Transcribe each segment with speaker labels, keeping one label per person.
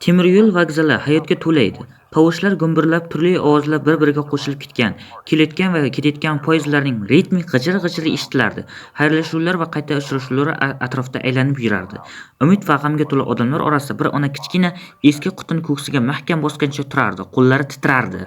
Speaker 1: Temir yo'l vokzali hayotga to'la edi. Tovushlar gumburlab, turli ovozlar bir-biriga qo'shilib kelayotgan va ketayotgan poyezdlarning ritmik g'ijir-g'ijiri eshitilardi. Xayrlashuvlar va qayta uchrashuvlar atrofda aylanib yurardi. Umid va g'amga to'la odamlar orasida bir ona kichkina eski qutini ko'ksiga mahkam bosgancha turardi, qo'llari titrardi.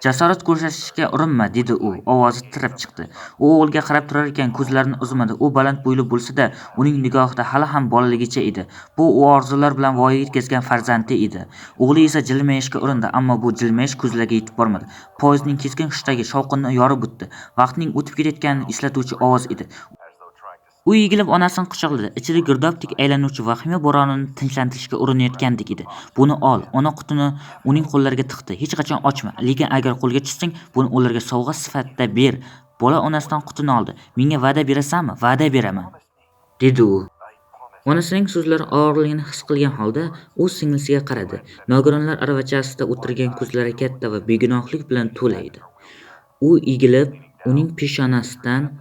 Speaker 1: Jasorat ko'rsatishga urinma, dedi u, ovozi titrab chiqdi. U o'g'liga qarab turar ekan, ko'zlarini uzmadi. U baland bo'yli bo'lsa-da, uning nigohida hali ham bolaligicha edi. Bu u orzular bilan voyaga yetkazgan farzandi edi. O'g'li esa jilmayishga urindi, ammo bu jilmayish ko'zlarga yetib bormadi. Poyezdning keskin hushidagi shovqinni yorib o'tdi. Vaqtning o'tib ketayotganini eslatuvchi ovoz edi. U egilib onasini quchoqladi. Ichida girdobdek aylanuvchi vahima bo'ronini tinchlantirishga urinayotgandek edi. Buni ol. Ona qutini uning qo'llariga tiqdi. Hech qachon ochma. Lekin agar qo'lga tushsang, buni ularga sovg'a sifatida ber. Bola onasidan qutini oldi. Menga va'da berasanmi? Va'da beraman, dedi u. Onasining so'zlari og'irligini his qilgan holda u singlisiga qaradi. Nogironlar aravachasida o'tirgan ko'zlari katta va begunohlik bilan to'la edi. U egilib, uning peshonasidan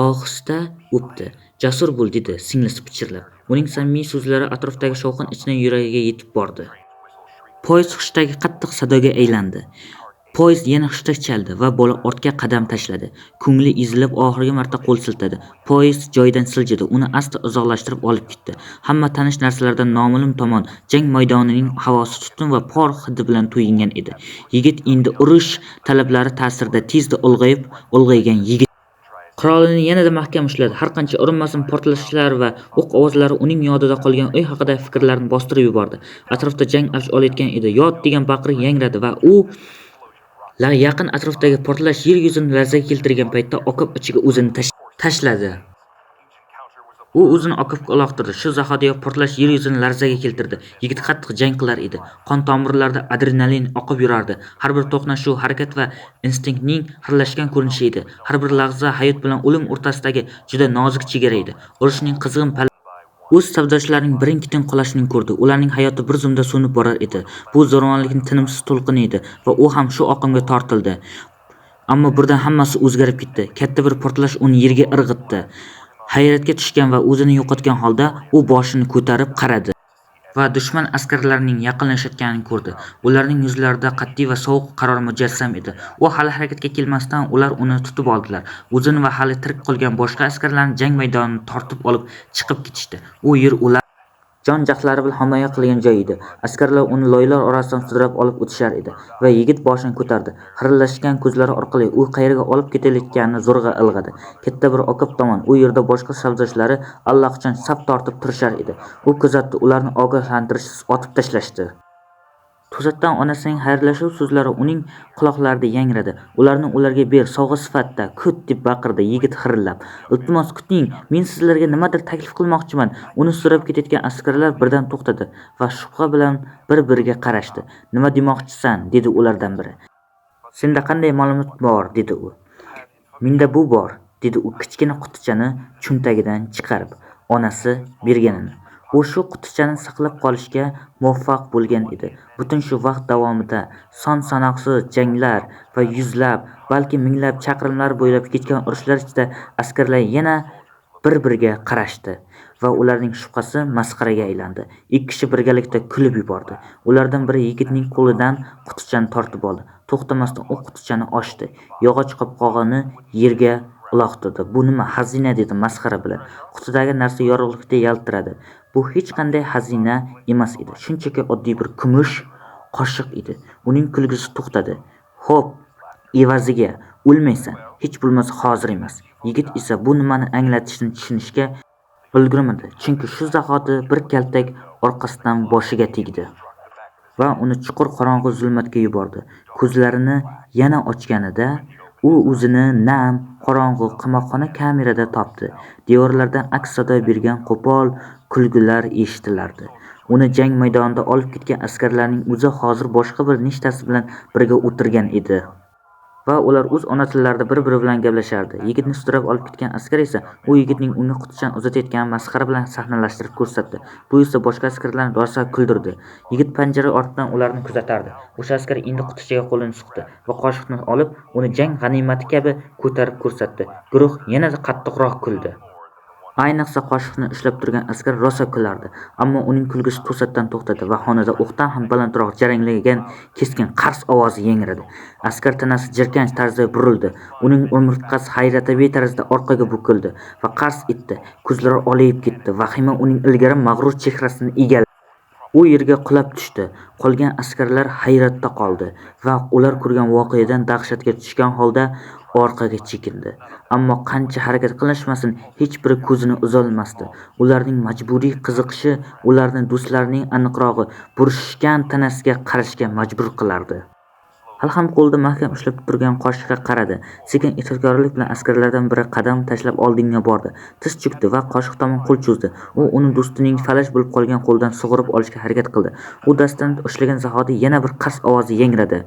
Speaker 1: ohista o'pdi. Jasur bo'l, dedi singlisi pichirlab. Uning samimiy so'zlari atrofdagi shovqin ichidan yuragiga yetib bordi. Poyezd hushdagi qattiq sadoga aylandi. Poyezd yana hushtak chaldi va bola ortga qadam tashladi. Ko'ngli ezilib oxirgi marta qo'l siltadi. Poyezd joyidan siljidi, uni asta uzoqlashtirib olib ketdi. Hamma tanish narsalardan noma'lum tomon jang maydonining havosi tutun va por hidi bilan to'yingan edi. Yigit endi urush talablari ta'sirida tezda ulg'aygan yigit qurolini yanada mahkam ushladi. Har qancha urinmasin, portlashlar va o'q ovozlari uning yodida qolgan uy haqidagi fikrlarni bostirib yubordi. Atrofda jang avj olayotgan edi. Yod degan baqiriq yangradi va u yaqin atrofdagi portlash yer yuzini larzaga keltirgan paytda oqib ichiga o'zini tashladi. U o'zini okopga uloqtirdi. Shu zahotiyoq portlash yer yuzini larzaga keltirdi. Yigit qattiq jang qilar edi. Qon tomirlarida adrenalin oqib yurardi. Har bir to'qnashuv harakat va instinktning xiralashgan ko'rinishi edi. Har bir lahza hayot bilan o'lim o'rtasidagi juda nozik chegara edi. Urushning qizg'in o'z savdoshlarining birin-ketin qolishini ko'rdi. Ularning hayoti bir zumda so'nib borar edi. Bu zo'ravonlikning tinimsiz to'lqini edi va u ham shu oqimga tortildi. Ammo birdan hammasi o'zgarib ketdi. Katta bir portlash uni yerga irg'itdi. Hayratga tushgan va o'zini yo'qotgan holda u boshini ko'tarib qaradi va dushman askarlarining yaqinlashayotganini ko'rdi. Ularning yuzlarida qat'iy va sovuq qaror mujassam edi. U hali harakatga kelmasdan ular uni tutib oldilar. O'zini va hali tirik qolgan boshqa askarlarni jang maydonidan tortib olib chiqib ketishdi. U yer ular jon jahlari bilan himoya qilgan joy edi. Askarlar uni loylar orasidan sudrab olib o'tishar edi va yigit boshini ko'tardi. Xiralashgan ko'zlari orqali u qayerga olib ketilayotganini zo'rg'a ilg'adi. Katta bir okop tomon. U yerda boshqa savdoshlari allaqachon saf tortib turishar edi. U kuzatdi, ularni ogohlantirishsiz otib tashlashdi. To'satdan onasining xayrlashuv so'zlari uning quloqlarida yangradi. Ularga ber, sovg'a sifatida kut, deb baqirdi yigit xirillab. Iltimos kuting, men sizlarga nimadir taklif qilmoqchiman. Uni so'rab ketayotgan askarlar birdan to'xtadi va shubha bilan bir-biriga qarashdi. Nima demoqchisan, dedi ulardan biri. Senda qanday ma'lumot bor, dedi u. Menda bu bor, dedi u kichkina qutichani cho'ntagidan chiqarib, onasi berganini. U shu qutichani saqlab qolishga muvaffaq bo'lgan edi. Butun shu vaqt davomida son-sanoqsiz janglar va yuzlab, balki minglab chaqirimlar bo'ylab ketgan urushlar ichida askarlar yana bir-biriga qarashdi va ularning shubhasi masxaraga aylandi. Ikki kishi birgalikda kulib yubordi. Ulardan biri yigitning qo'lidan qutichani tortib oldi. To'xtamasdan u qutichani ochdi. Yog'och qopqog'ini yerga uloqtirdi. Bu nima? Xazina, dedi masxara bilan. Qutidagi narsa yorug'likda yaltiradi. Bu hech qanday xazina emas edi. Shunchaki oddiy bir kumush qoshiq edi. Uning kulgisi to'xtadi. Xo'p, evaziga o'lmaysan. Hech bo'lmasa hozir emas. Yigit esa bu nimani anglatishini tushunishga ulgurmadi. Chunki shu zahoti bir kaltak orqasidan boshiga tegdi va uni chuqur qorong'u zulmatga yubordi. Ko'zlarini yana ochganida u o'zini nam, qorong'u qamoqxona kamerada topdi. Devorlardan aks sado bergan qo'pol kulgular eshitilardi. Uni jang maydonida olib ketgan askarlarning o'zi hozir boshqa bir nechtasi bilan birga o'tirgan edi va ular o'z ona tillarida bir-biri bilan gaplashardi. Yigitni sudrab olib ketgan askar esa u yigitning unga qutichani uzatayotganini masxara bilan sahnalashtirib ko'rsatdi. Bu esa boshqa askarlarni rosa kuldirdi. Yigit panjara ortidan ularni kuzatardi. O'sha askar endi qutichaga qo'lini suqdi va qoshiqni olib uni jang g'animati kabi ko'tarib ko'rsatdi. Guruh yanada qattiqroq kuldi. Ayniqsa qoshiqni ushlab turgan askar rosa kulardi, ammo uning kulgisi to'satdan to'xtadi va xonada o'qdan ham balandroq jaranglagan keskin qars ovozi yangradi. Askar tanasi jirkanch tarzda burildi, uning umurtqasi hayratabiiy tarzda orqaga bukildi va qars etdi. Ko'zlari olayib ketdi, vahima uning ilgari mag'rur chehrasini egalladi. U yerga qulab tushdi. Qolgan askarlar hayratda qoldi va ular ko'rgan voqeadan dahshatga tushgan holda orqaga chekindi. Ammo qancha harakat qilishmasin, hech biri ko'zini uzolmasdi. Ularning majburiy qiziqishi ularni do'stlarining aniqrog'i burishgan tanasiga qarashga majbur qilardi. Hali ham qo'lida mahkam ushlab turgan qoshiqqa qaradi. Sekin ehtiyotkorlik bilan askarlardan biri qadam tashlab oldinga bordi. Tiz cho'kdi va qoshiq tomon qo'l cho'zdi. U uni do'stining falaj bo'lib qolgan qo'lidan sug'urib olishga harakat qildi. U dastdan ushlagan zahoti yana bir qars ovozi yangradi.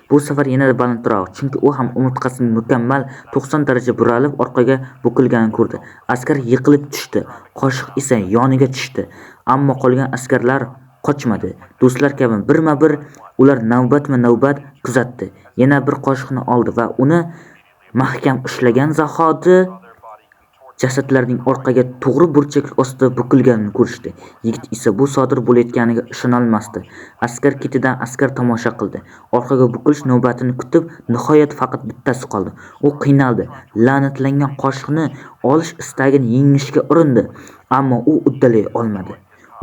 Speaker 1: Bu safar yanada balandroq, chunki u ham umurtqasining mukammal 90 daraja buralib orqaga bukilganini ko'rdi. Askar yiqilib tushdi, qoshiq esa yoniga tushdi. Ammo qolgan askarlar qochmadi. Do'stlar kabi birma-bir ular navbatma-navbat kuzatdi. Yana bir qoshiqni oldi va uni mahkam ushlagan zahoti jasadlarning orqaga to'g'ri burchak ostida bukilganini ko'rishdi. Yigit esa bu sodir bo'layotganiga ishonolmasdi. Askar ketidan askar tomosha qildi. Orqaga bukilish navbatini kutib, nihoyat faqat bittasi qoldi. U qiynaldi. La'natlangan qoshiqni olish istagini yengishga urindi, ammo u uddalay olmadi.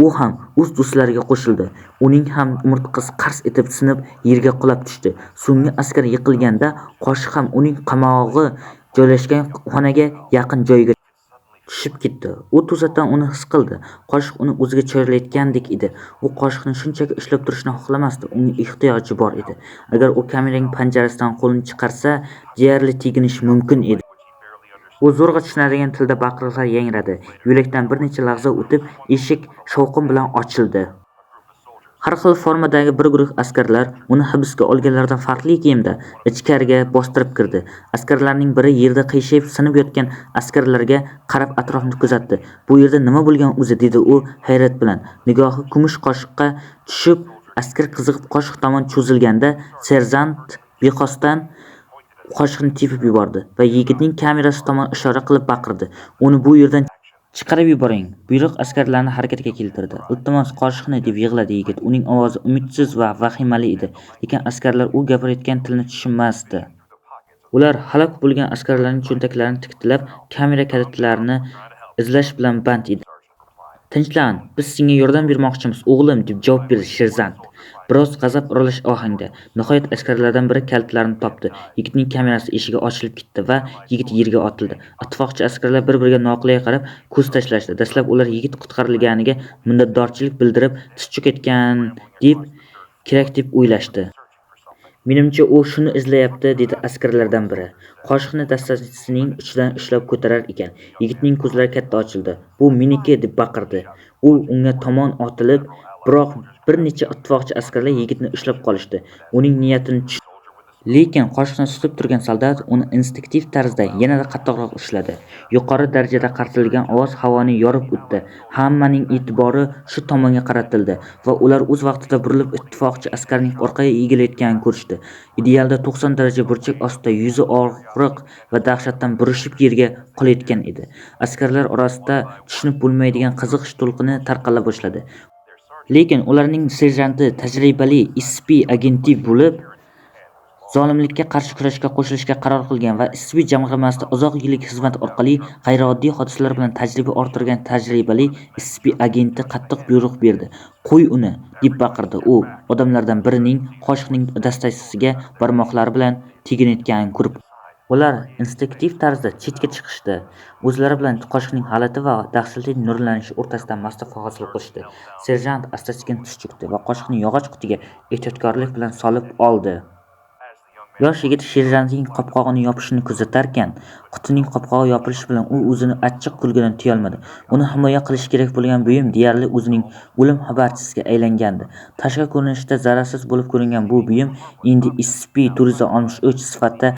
Speaker 1: U ham o'z do'stlariga qo'shildi. Uning ham umurtqasi qars etib sinib yerga qulab tushdi. So'nggi askar yiqilganda qoshiq ham uning qamog'i joylashgan xonaga yaqin joyga tushib ketdi. U to'satdan uni his qildi. Qoshiq uni o'ziga chorlayotgandek edi. U qoshiqni shunchaki ushlab turishni xohlamasdi. Unga ehtiyoji bor edi. Agar u kameraning panjarasidan qo'lini chiqarsa, deyarli teginishi mumkin edi. U zo'rg'a tushunadigan tilda baqiriqlar yangradi. Yo'lakdan bir necha lahza o'tib, eshik shovqin bilan ochildi. Har xil formadagi bir guruh askarlar uni hibsga olganlardan farqli kiyimda ichkariga bostirib kirdi. Askarlarning biri yerda qiyshayib sinib yotgan askarlarga qarab atrofni kuzatdi. Bu yerda nima bo'lgan o'zi, dedi u hayrat bilan. Nigohi kumush qoshiqqa tushib, askar qiziqib qoshiq tomon cho'zilganda, serjant bexosdan qoshiqni tepib yubordi va yigitning kamerasi tomon ishora qilib baqirdi. Uni bu yerdan chiqarib yuboring. Buyruq askarlarni harakatga keltirdi. Iltimos, qoshiqni, deb yig'ladi yigit. Uning ovozi umidsiz va vahimali edi, lekin askarlar u gapirayotgan tilni tushunmasdi. Ular halok bo'lgan askarlarning cho'ntaklarini tiqtilab, kamera kalitlarini izlash bilan band edi. Tinchlan, biz senga yordam bermoqchimiz, o'g'lim, deb javob berdi serzant. Biroz g'azab oralash ohangda. Nihoyat askarlardan biri kalitlarni topdi. Yigitning kamerasi eshigi ochilib ketdi va yigit yerga otildi. Ittifoqchi askarlar bir-biriga noqulay qarab ko'z tashlashdi. Dastlab ular yigit qutqarilganiga minnatdorchilik bildirib, tiz cho'kayotgan kerak deb o'ylashdi. Menimcha, u shuni izlayapti, dedi askarlardan biri. Qoshiqni dastasining uchidan ushlab ko'tarar ekan. Yigitning ko'zlari katta ochildi. Bu meniki, deb baqirdi. U unga tomon otilib, biroq bir necha ittifoqchi askarlar yigitni ushlab qolishdi. Uning niyatini tushundi. Lekin qoshiqni tutib turgan soldat uni instinktiv tarzda yanada qattiqroq ushladi. Yuqori darajada qartilgan ovoz havoni yorib o'tdi. Hammaning e'tibori shu tomonga qaratildi va ular o'z vaqtida burilib ittifoqchi askarning orqaga egilayotganini ko'rishdi. Idealda 90 daraja burchak ostida yuzi og'riq va dahshatdan burishib yerga qolayotgan edi. Askarlar orasida tushunib bo'lmaydigan qiziqish to'lqini tarqala boshladi. Lekin ularning serjanti tajribali SP agenti bo'lib, zolimlikka qarshi kurashga qo'shilishga qaror qilgan va SP jamg'armasida uzoq yillik xizmat orqali g'ayrioddiy hodisalar bilan tajriba orttirgan tajribali SP agenti qattiq buyruq berdi. "Qo'y uni", deb baqirdi u, odamlardan birining qoshiqning dastasiga barmoqlari bilan teginayotganini ko'rib. Ular instinktiv tarzda chetga chiqishdi. O'zlari bilan qoshiqning g'alati va dahshatli nurlanishi o'rtasidan masofa hosil qilishdi. Serjant asta-sekin tiz cho'kdi va qoshiqni yog'och qutiga ehtiyotkorlik bilan solib oldi. Yosh yigit serjantning qopqog'ini yopishini kuzatarkan, qutining qopqog'i yopilishi bilan u o'zini achchiq kulgidan tiyolmadi. Uni himoya qilish kerak bo'lgan buyum deyarli o'zining o'lim xabarchisiga aylangandi. Tashqi ko'rinishda zararsiz bo'lib ko'ringan bu buyum endi SCP-363 sifatida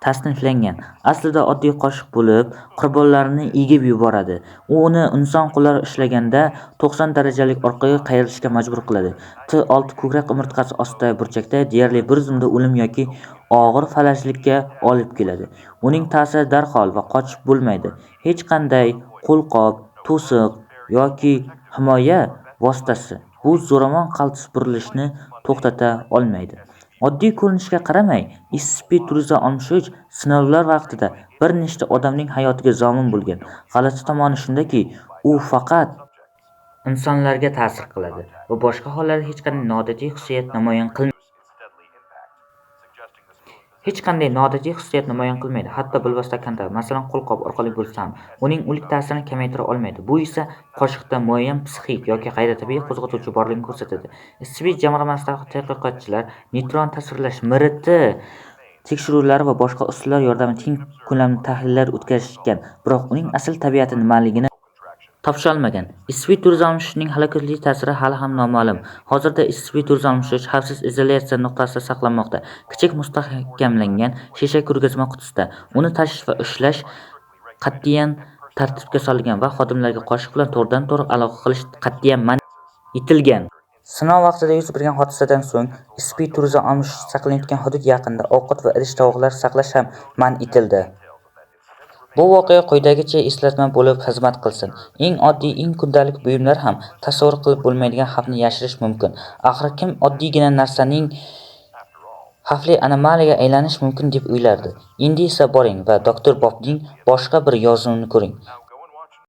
Speaker 1: tasniflangan. Aslida oddiy qoshiq bo'lib, qurbonlarini egib yuboradi. U uni inson qo'llari ushlaganda 90 darajalik orqaga qayrilishga majbur qiladi. T6 ko'krak umurtqasi ostidagi burchakda deyarli bir zumda o'lim yoki og'ir falajlikka olib keladi. Uning ta'siri darhol va qochib bo'lmaydi. Hech qanday qo'lqop, to'siq yoki himoya vositasi bu zo'ravon qaltis burilishni to'xtata olmaydi. Oddiy ko'rinishiga qaramay, SCP-363 sinovlar vaqtida bir nechta odamning hayotiga zomin bo'lgan. G'alati tomoni shundaki, u faqat insonlarga ta'sir qiladi va boshqa hollarda hech qanday noodatiy xususiyat namoyon qilmaydi. Hatto bilvosita kontak, masalan, qo'lqop orqali bo'lsa ham, uning o'lik ta'sirini kamaytira olmaydi. Bu esa qoshiqda muayyan psixik yoki g'ayritabiiy qo'zg'atuvchi borligini ko'rsatadi. SCP jamg'armasidagi tadqiqotchilar neutron tasvirlash MRT tekshiruvlari va boshqa usullar yordamida keng ko'lamli tahlillar o'tkazishgan, biroq uning asl tabiati nimaligini topisha olmagan. SCP-363 ning halokatli ta'siri hali ham noma'lum. Hozirda SCP-363 xavfsiz izolyatsiya nuqtasida saqlanmoqda. Kichik mustahkamlangan shisha ko'rgazma qutisida. Uni tashish va ushlash qat'iyan tartibga solingan va xodimlarga qoshiq bilan to'g'ridan-to'g'ri aloqa qilish qat'iyan man etilgan. Sinov vaqtida yuz bergan hodisadan so'ng SCP-363 saqlanayotgan hudud yaqinida ovqat va idish-tovoqlar saqlash ham man etildi. Bu voqea quyidagicha eslatma bo'lib xizmat qilsin. Eng oddiy, eng kundalik buyumlar ham tasavvur qilib bo'lmaydigan xavfni yashirish mumkin. Axir kim oddiygina narsaning xavfli anomaliyaga aylanish mumkin deb o'ylardi. Endi esa boring va doktor Bobning boshqa bir yozuvini ko'ring.